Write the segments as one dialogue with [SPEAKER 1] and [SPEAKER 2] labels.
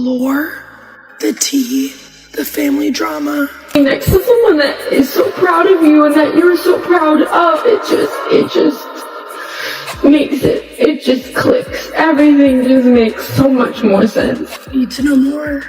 [SPEAKER 1] lore, the tea, the family drama.
[SPEAKER 2] Next to someone that is so proud of you and that you're so proud of, it just makes it just clicks. Everything just makes so much more sense.
[SPEAKER 1] Need to know more?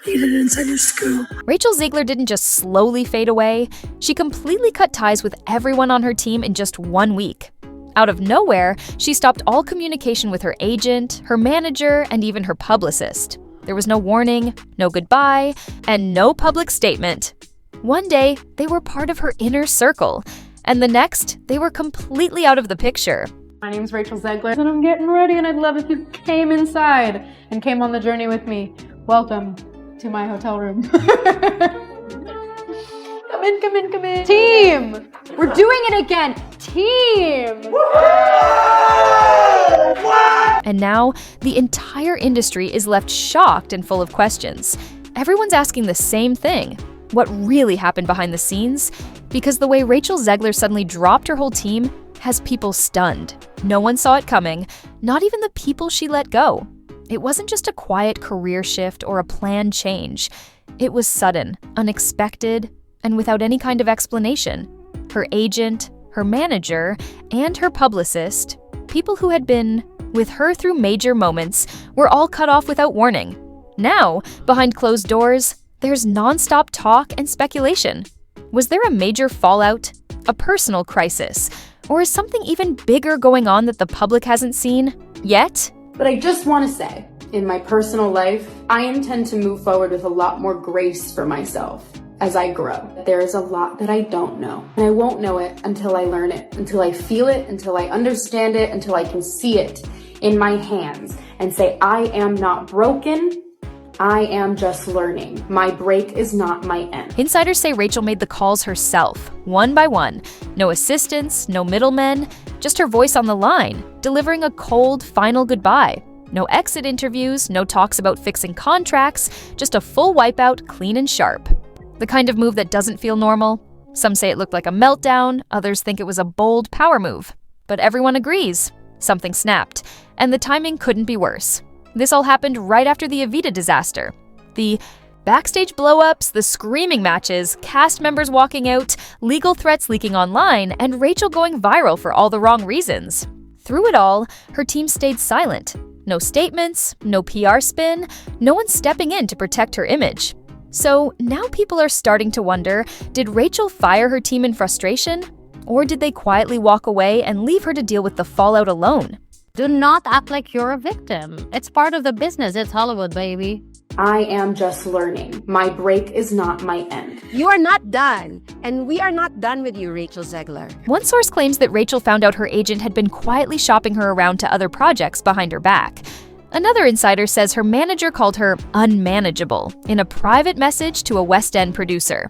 [SPEAKER 1] Need an insider scoop.
[SPEAKER 3] Rachel Zegler didn't just slowly fade away. She completely cut ties with everyone on her team in just 1 week. Out of nowhere, she stopped all communication with her agent, her manager, and even her publicist. There was no warning, no goodbye, and no public statement. One day, they were part of her inner circle, and the next, they were completely out of the picture.
[SPEAKER 4] My name's Rachel Zegler, and I'm getting ready, and I'd love if you came inside and came on the journey with me. Welcome to my hotel room. Come in. Team! We're doing it again! Team!
[SPEAKER 3] And now, the entire industry is left shocked and full of questions. Everyone's asking the same thing. What really happened behind the scenes? Because the way Rachel Zegler suddenly dropped her whole team has people stunned. No one saw it coming, not even the people she let go. It wasn't just a quiet career shift or a planned change. It was sudden, unexpected, and without any kind of explanation. Her agent, her manager, and her publicist, people who had been with her through major moments, were all cut off without warning. Now, behind closed doors, there's nonstop talk and speculation. Was there a major fallout? A personal crisis? Or is something even bigger going on that the public hasn't seen yet?
[SPEAKER 5] But I just want to say, in my personal life, I intend to move forward with a lot more grace for myself as I grow. There is a lot that I don't know, and I won't know it until I learn it, until I feel it, until I understand it, until I can see it in my hands and say, I am not broken, I am just learning. My break is not my end.
[SPEAKER 3] Insiders say Rachel made the calls herself, one by one. No assistants, no middlemen, just her voice on the line, delivering a cold, final goodbye. No exit interviews, no talks about fixing contracts, just a full wipeout, clean and sharp. The kind of move that doesn't feel normal. Some say it looked like a meltdown, others think it was a bold power move. But everyone agrees. Something snapped, and the timing couldn't be worse. This all happened right after the Evita disaster. The backstage blow-ups, the screaming matches, cast members walking out, legal threats leaking online, and Rachel going viral for all the wrong reasons. Through it all, her team stayed silent. No statements, no PR spin, no one stepping in to protect her image. So now people are starting to wonder, did Rachel fire her team in frustration? Or did they quietly walk away and leave her to deal with the fallout alone?
[SPEAKER 6] Do not act like you're a victim. It's part of the business. It's Hollywood, baby.
[SPEAKER 5] I am just learning. My break is not my end.
[SPEAKER 7] You are not done, and we are not done with you, Rachel Zegler.
[SPEAKER 3] One source claims that Rachel found out her agent had been quietly shopping her around to other projects behind her back. Another insider says her manager called her unmanageable in a private message to a West End producer.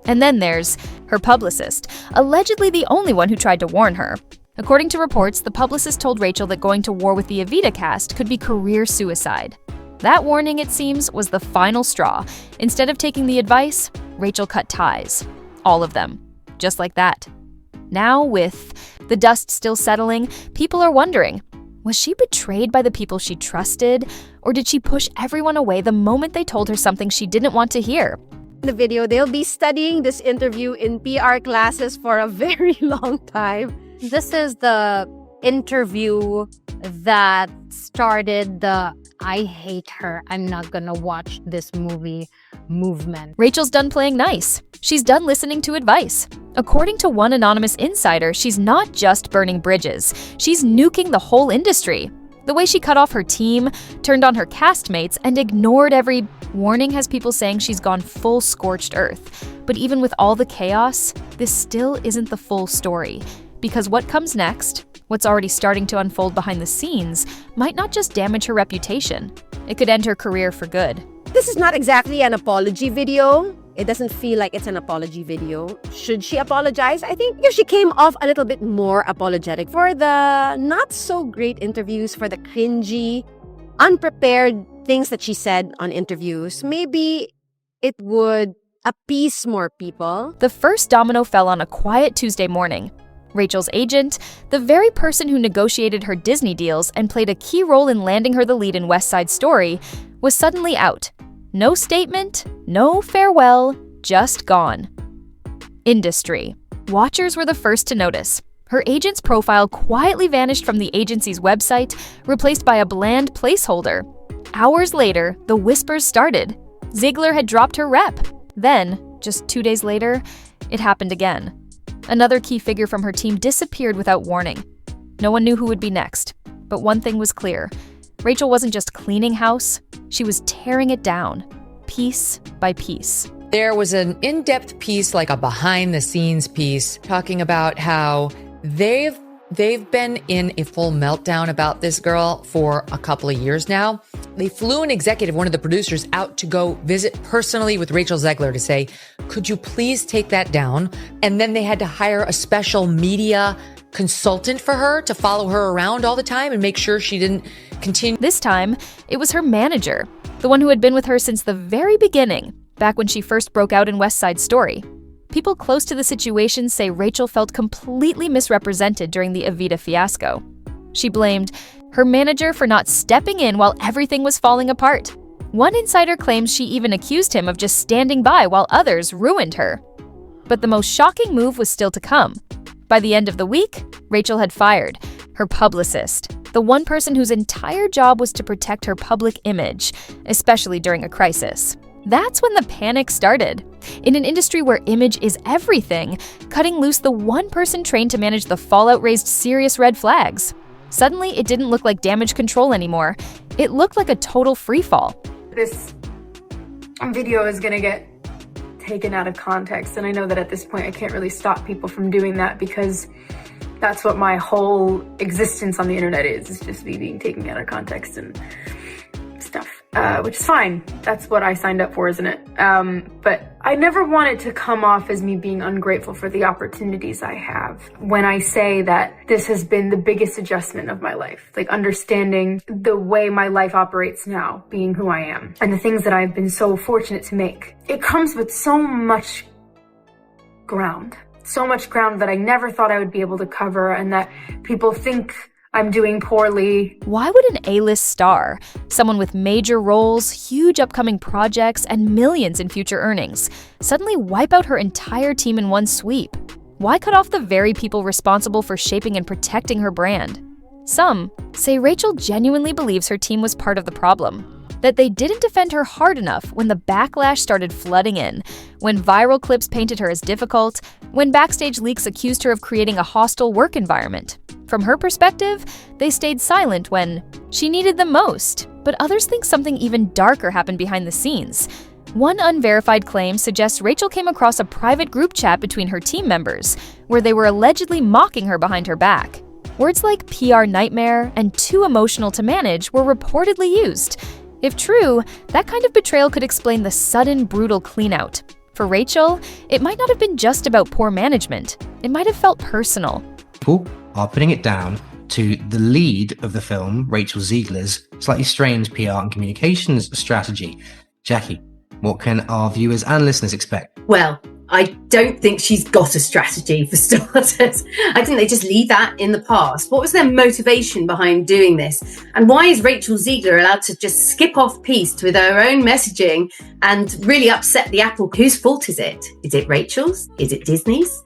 [SPEAKER 3] And then there's her publicist, allegedly the only one who tried to warn her. According to reports, the publicist told Rachel that going to war with the Evita cast could be career suicide. That warning, it seems, was the final straw. Instead of taking the advice, Rachel cut ties. All of them. Just like that. Now, with the dust still settling, people are wondering, was she betrayed by the people she trusted? Or did she push everyone away the moment they told her something she didn't want to hear?
[SPEAKER 7] In the video, they'll be studying this interview in PR classes for a very long time.
[SPEAKER 6] This is the interview that started the I hate her, I'm not gonna watch this movie movement.
[SPEAKER 3] Rachel's done playing nice. She's done listening to advice. According to one anonymous insider, she's not just burning bridges. She's nuking the whole industry. The way she cut off her team, turned on her castmates, and ignored every warning has people saying she's gone full scorched earth. But even with all the chaos, this still isn't the full story. Because what comes next, what's already starting to unfold behind the scenes, might not just damage her reputation. It could end her career for good.
[SPEAKER 7] This is not exactly an apology video. It doesn't feel like it's an apology video. Should she apologize? I think if she came off a little bit more apologetic for the not so great interviews, for the cringy, unprepared things that she said on interviews, maybe it would appease more people.
[SPEAKER 3] The first domino fell on a quiet Tuesday morning. Rachel's agent, the very person who negotiated her Disney deals and played a key role in landing her the lead in West Side Story, was suddenly out. No statement, no farewell, just gone. Industry. Watchers were the first to notice. Her agent's profile quietly vanished from the agency's website, replaced by a bland placeholder. Hours later, the whispers started. Zegler had dropped her rep. Then, just 2 days later, it happened again. Another key figure from her team disappeared without warning. No one knew who would be next. But one thing was clear. Rachel wasn't just cleaning house, she was tearing it down, piece by piece.
[SPEAKER 8] There was an in-depth piece, like a behind-the-scenes piece, talking about how they've been in a full meltdown about this girl for a couple of years now. They flew an executive, one of the producers, out to go visit personally with Rachel Zegler to say, could you please take that down? And then they had to hire a special media consultant for her to follow her around all the time and make sure she didn't continue.
[SPEAKER 3] This time, it was her manager, the one who had been with her since the very beginning, back when she first broke out in West Side Story. People close to the situation say Rachel felt completely misrepresented during the Evita fiasco. She blamed her manager for not stepping in while everything was falling apart. One insider claims she even accused him of just standing by while others ruined her. But the most shocking move was still to come. By the end of the week, Rachel had fired her publicist, the one person whose entire job was to protect her public image, especially during a crisis. That's when the panic started. In an industry where image is everything, cutting loose the one person trained to manage the fallout raised serious red flags. Suddenly, it didn't look like damage control anymore. It looked like a total freefall.
[SPEAKER 9] This video is gonna get taken out of context, and I know that at this point I can't really stop people from doing that because that's what my whole existence on the internet is just me being taken out of context and stuff, which is fine. That's what I signed up for, isn't it? But I never want it to come off as me being ungrateful for the opportunities I have when I say that this has been the biggest adjustment of my life, like understanding the way my life operates now, being who I am, and the things that I've been so fortunate to make. It comes with so much ground that I never thought I would be able to cover, and that people think I'm doing poorly.
[SPEAKER 3] Why would an A-list star, someone with major roles, huge upcoming projects, and millions in future earnings, suddenly wipe out her entire team in one sweep? Why cut off the very people responsible for shaping and protecting her brand? Some say Rachel genuinely believes her team was part of the problem, that they didn't defend her hard enough when the backlash started flooding in, when viral clips painted her as difficult, when backstage leaks accused her of creating a hostile work environment. From her perspective, they stayed silent when she needed them most, but others think something even darker happened behind the scenes. One unverified claim suggests Rachel came across a private group chat between her team members, where they were allegedly mocking her behind her back. Words like PR nightmare and too emotional to manage were reportedly used. If true, that kind of betrayal could explain the sudden, brutal cleanout. For Rachel, it might not have been just about poor management. It might have felt personal.
[SPEAKER 10] People are putting it down to the lead of the film, Rachel Zegler's slightly strange PR and communications strategy. Jackie, what can our viewers and listeners expect?
[SPEAKER 11] Well, I don't think she's got a strategy for starters. I think they just leave that in the past. What was their motivation behind doing this? And why is Rachel Zegler allowed to just skip off piste with her own messaging and really upset the apple? Whose fault is it? Is it Rachel's? Is it Disney's?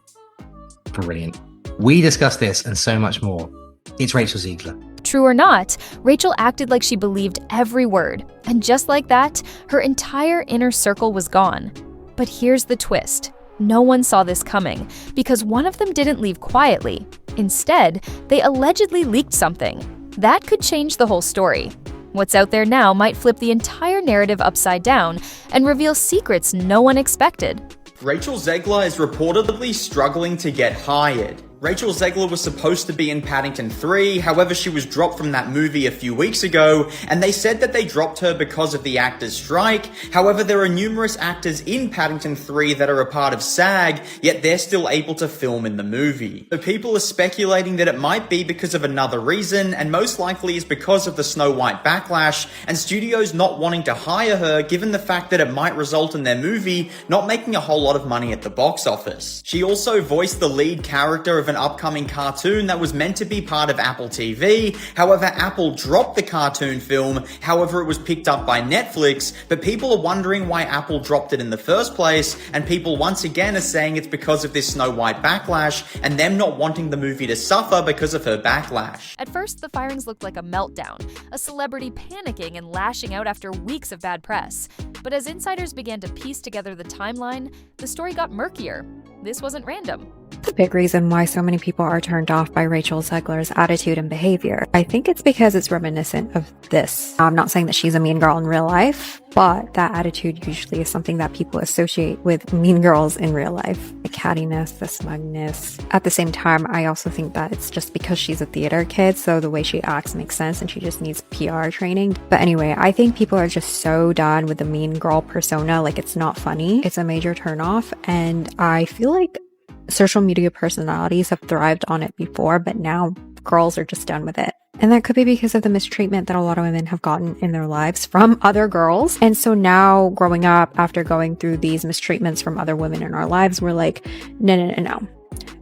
[SPEAKER 10] Brilliant. We discussed this and so much more. It's Rachel Zegler.
[SPEAKER 3] True or not, Rachel acted like she believed every word, and just like that, her entire inner circle was gone. But here's the twist. No one saw this coming, because one of them didn't leave quietly. Instead, they allegedly leaked something. That could change the whole story. What's out there now might flip the entire narrative upside down and reveal secrets no one expected.
[SPEAKER 12] Rachel Zegler is reportedly struggling to get hired. Rachel Zegler was supposed to be in Paddington 3, however she was dropped from that movie a few weeks ago, and they said that they dropped her because of the actors' strike. However, there are numerous actors in Paddington 3 that are a part of SAG, yet they're still able to film in the movie. So people are speculating that it might be because of another reason, and most likely is because of the Snow White backlash, and studios not wanting to hire her given the fact that it might result in their movie not making a whole lot of money at the box office. She also voiced the lead character of an an upcoming cartoon that was meant to be part of Apple TV. However, Apple dropped the cartoon film. However, it was picked up by Netflix, but people are wondering why Apple dropped it in the first place, and people once again are saying it's because of this Snow White backlash and them not wanting the movie to suffer because of her backlash.
[SPEAKER 3] At first, the firings looked like a meltdown, a celebrity panicking and lashing out after weeks of bad press. But as insiders began to piece together the timeline, the story got murkier. This wasn't random.
[SPEAKER 13] The big reason why so many people are turned off by Rachel Zegler's attitude and behavior, I think it's because it's reminiscent of this. I'm not saying that she's a mean girl in real life, but that attitude usually is something that people associate with mean girls in real life. The cattiness, the smugness. At the same time, I also think that it's just because she's a theater kid, so the way she acts makes sense and she just needs PR training. But anyway, I think people are just so done with the mean girl persona. Like, it's not funny. It's a major turnoff, and I feel like social media personalities have thrived on it before, but now girls are just done with it. And that could be because of the mistreatment that a lot of women have gotten in their lives from other girls. And so now, growing up, after going through these mistreatments from other women in our lives, we're like, no.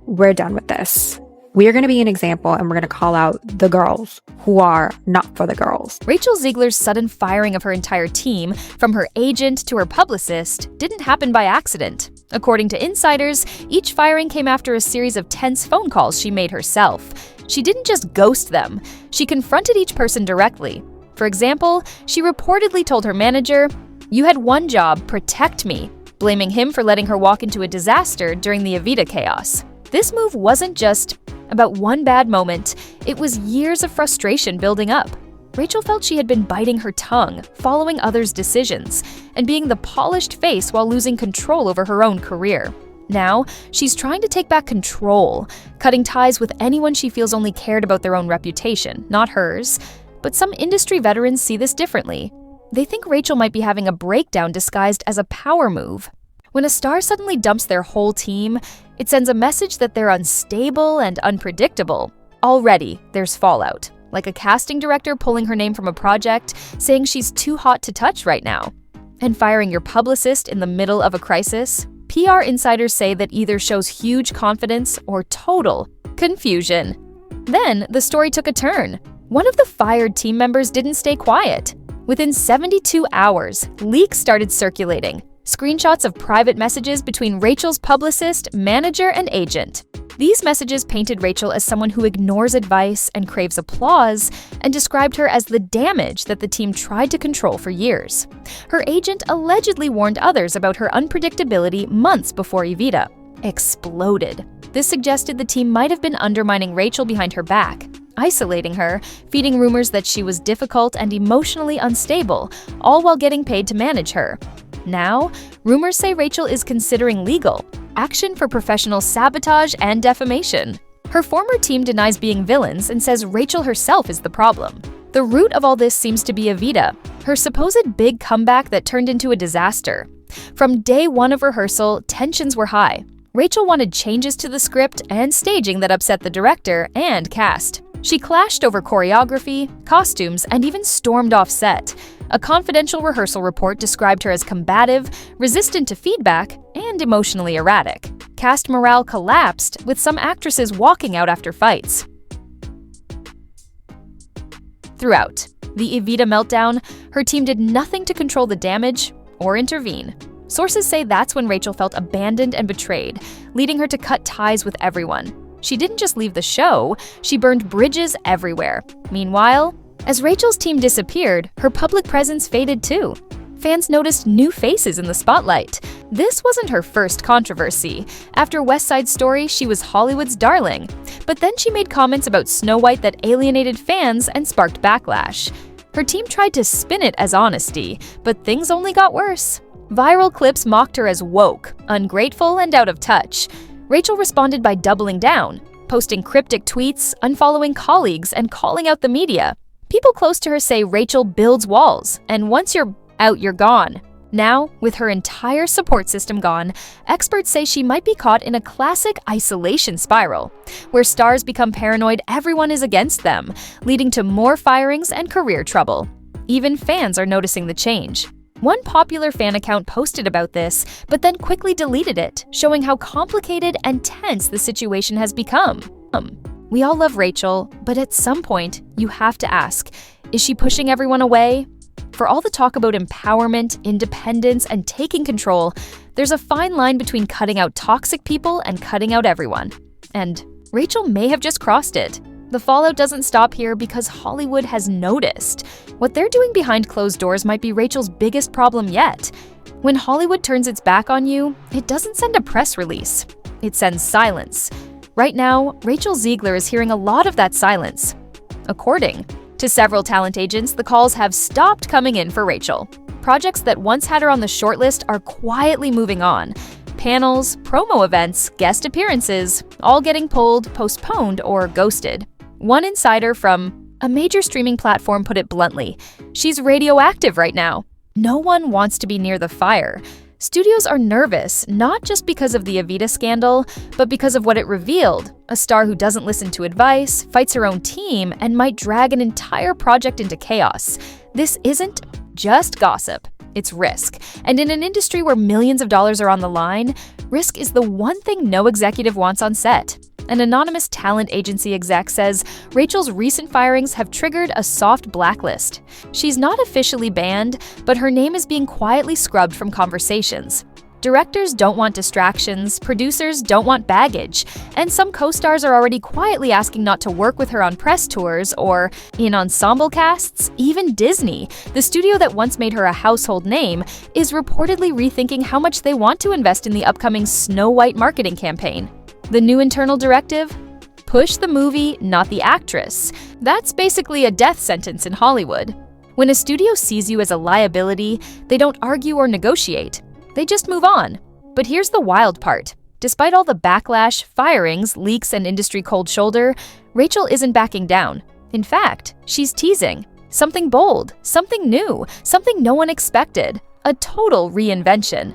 [SPEAKER 13] We're done with this. We are going to be an example, and we're going to call out the girls who are not for the girls.
[SPEAKER 3] Rachel Zegler's sudden firing of her entire team, from her agent to her publicist, didn't happen by accident. According to insiders, each firing came after a series of tense phone calls she made herself. She didn't just ghost them. She confronted each person directly. For example, she reportedly told her manager, "You had one job, protect me," blaming him for letting her walk into a disaster during the Evita chaos. This move wasn't just about one bad moment, it was years of frustration building up. Rachel felt she had been biting her tongue, following others' decisions, and being the polished face while losing control over her own career. Now, she's trying to take back control, cutting ties with anyone she feels only cared about their own reputation, not hers. But some industry veterans see this differently. They think Rachel might be having a breakdown disguised as a power move. When a star suddenly dumps their whole team, it sends a message that they're unstable and unpredictable. Already, there's fallout, like a casting director pulling her name from a project, saying she's too hot to touch right now. And firing your publicist in the middle of a crisis? PR insiders say that either shows huge confidence or total confusion. Then, the story took a turn. One of the fired team members didn't stay quiet. Within 72 hours, leaks started circulating. Screenshots of private messages between Rachel's publicist, manager, and agent. These messages painted Rachel as someone who ignores advice and craves applause, and described her as the damage that the team tried to control for years. Her agent allegedly warned others about her unpredictability months before Evita exploded. This suggested the team might have been undermining Rachel behind her back, isolating her, feeding rumors that she was difficult and emotionally unstable, all while getting paid to manage her. Now, rumors say Rachel is considering legal action for professional sabotage and defamation. Her former team denies being villains and says Rachel herself is the problem. The root of all this seems to be Evita, her supposed big comeback that turned into a disaster. From day one of rehearsal, tensions were high. Rachel wanted changes to the script and staging that upset the director and cast. She clashed over choreography, costumes, and even stormed off set. A confidential rehearsal report described her as combative, resistant to feedback, and emotionally erratic. Cast morale collapsed, with some actresses walking out after fights. Throughout the Evita meltdown, her team did nothing to control the damage or intervene. Sources say that's when Rachel felt abandoned and betrayed, leading her to cut ties with everyone. She didn't just leave the show, she burned bridges everywhere. Meanwhile, as Rachel's team disappeared, her public presence faded too. Fans noticed new faces in the spotlight. This wasn't her first controversy. After West Side Story, she was Hollywood's darling. But then she made comments about Snow White that alienated fans and sparked backlash. Her team tried to spin it as honesty, but things only got worse. Viral clips mocked her as woke, ungrateful, and out of touch. Rachel responded by doubling down, posting cryptic tweets, unfollowing colleagues, and calling out the media. People close to her say Rachel builds walls, and once you're out, you're gone. Now, with her entire support system gone, experts say she might be caught in a classic isolation spiral, where stars become paranoid everyone is against them, leading to more firings and career trouble. Even fans are noticing the change. One popular fan account posted about this, but then quickly deleted it, showing how complicated and tense the situation has become. We all love Rachel, but at some point, you have to ask, is she pushing everyone away? For all the talk about empowerment, independence, and taking control, there's a fine line between cutting out toxic people and cutting out everyone. And Rachel may have just crossed it. The fallout doesn't stop here because Hollywood has noticed. What they're doing behind closed doors might be Rachel's biggest problem yet. When Hollywood turns its back on you, it doesn't send a press release. It sends silence. Right now, Rachel Zegler is hearing a lot of that silence. According to several talent agents, the calls have stopped coming in for Rachel. Projects that once had her on the shortlist are quietly moving on. Panels, promo events, guest appearances, all getting pulled, postponed, or ghosted. One insider from a major streaming platform put it bluntly, she's radioactive right now. No one wants to be near the fire. Studios are nervous, not just because of the Evita scandal, but because of what it revealed. A star who doesn't listen to advice, fights her own team, and might drag an entire project into chaos. This isn't just gossip, it's risk. And in an industry where millions of dollars are on the line, risk is the one thing no executive wants on set. An anonymous talent agency exec says Rachel's recent firings have triggered a soft blacklist. She's not officially banned, but her name is being quietly scrubbed from conversations. Directors don't want distractions, producers don't want baggage, and some co-stars are already quietly asking not to work with her on press tours or in ensemble casts. Even Disney, the studio that once made her a household name, is reportedly rethinking how much they want to invest in the upcoming Snow White marketing campaign. The new internal directive? Push the movie, not the actress. That's basically a death sentence in Hollywood. When a studio sees you as a liability, they don't argue or negotiate. They just move on. But here's the wild part. Despite all the backlash, firings, leaks, and industry cold shoulder, Rachel isn't backing down. In fact, she's teasing. Something bold, something new, something no one expected. A total reinvention.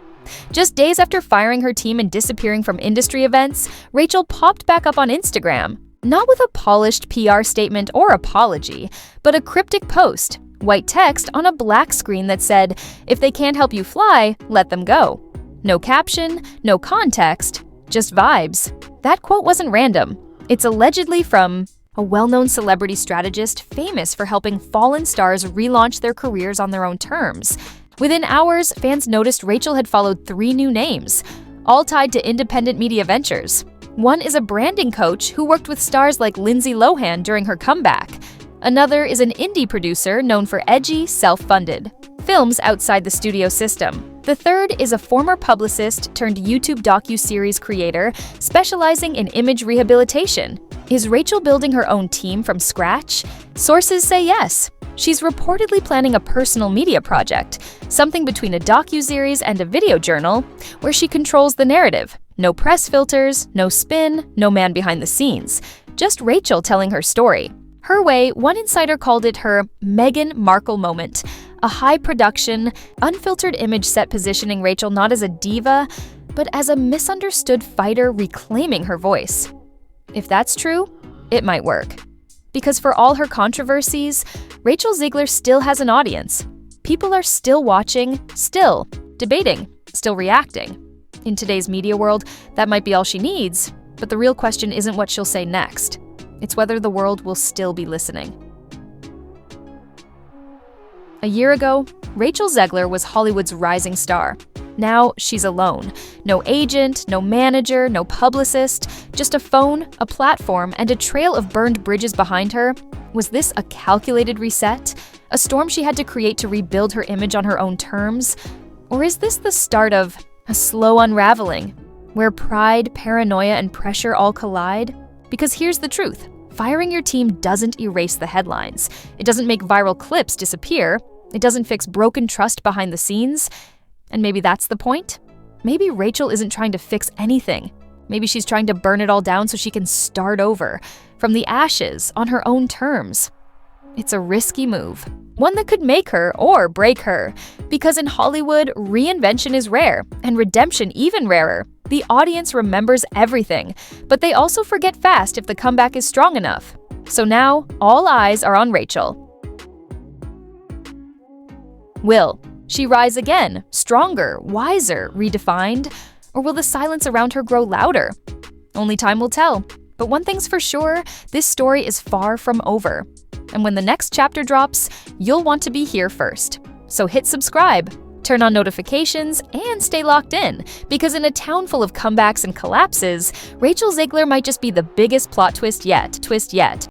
[SPEAKER 3] Just days after firing her team and disappearing from industry events, Rachel popped back up on Instagram. Not with a polished PR statement or apology, but a cryptic post. White text on a black screen that said, "If they can't help you fly, let them go." No caption, no context, just vibes. That quote wasn't random. It's allegedly from a well-known celebrity strategist famous for helping fallen stars relaunch their careers on their own terms. Within hours, fans noticed Rachel had followed 3 new names, all tied to independent media ventures. One is a branding coach who worked with stars like Lindsay Lohan during her comeback. Another is an indie producer known for edgy, self-funded films outside the studio system. The third is a former publicist turned YouTube docu-series creator specializing in image rehabilitation. Is Rachel building her own team from scratch? Sources say yes. She's reportedly planning a personal media project, something between a docu-series and a video journal, where she controls the narrative. No press filters, no spin, no man behind the scenes. Just Rachel telling her story. Her way, one insider called it her Meghan Markle moment, a high-production, unfiltered image set positioning Rachel not as a diva, but as a misunderstood fighter reclaiming her voice. If that's true, it might work. Because for all her controversies, Rachel Zegler still has an audience. People are still watching, still debating, still reacting. In today's media world, that might be all she needs, but the real question isn't what she'll say next. It's whether the world will still be listening. A year ago, Rachel Zegler was Hollywood's rising star. Now she's alone. No agent, no manager, no publicist, just a phone, a platform, and a trail of burned bridges behind her. Was this a calculated reset? A storm she had to create to rebuild her image on her own terms? Or is this the start of a slow unraveling, where pride, paranoia, and pressure all collide? Because here's the truth. Firing your team doesn't erase the headlines. It doesn't make viral clips disappear. It doesn't fix broken trust behind the scenes. And maybe that's the point? Maybe Rachel isn't trying to fix anything. Maybe she's trying to burn it all down so she can start over, from the ashes, on her own terms. It's a risky move, one that could make her or break her. Because in Hollywood, reinvention is rare, and redemption even rarer. The audience remembers everything, but they also forget fast if the comeback is strong enough. So now, all eyes are on Rachel. Will she rise again, stronger, wiser, redefined? Or will the silence around her grow louder? Only time will tell. But one thing's for sure, this story is far from over. And when the next chapter drops, you'll want to be here first. So hit subscribe, turn on notifications, and stay locked in, because in a town full of comebacks and collapses, Rachel Zegler might just be the biggest plot twist yet.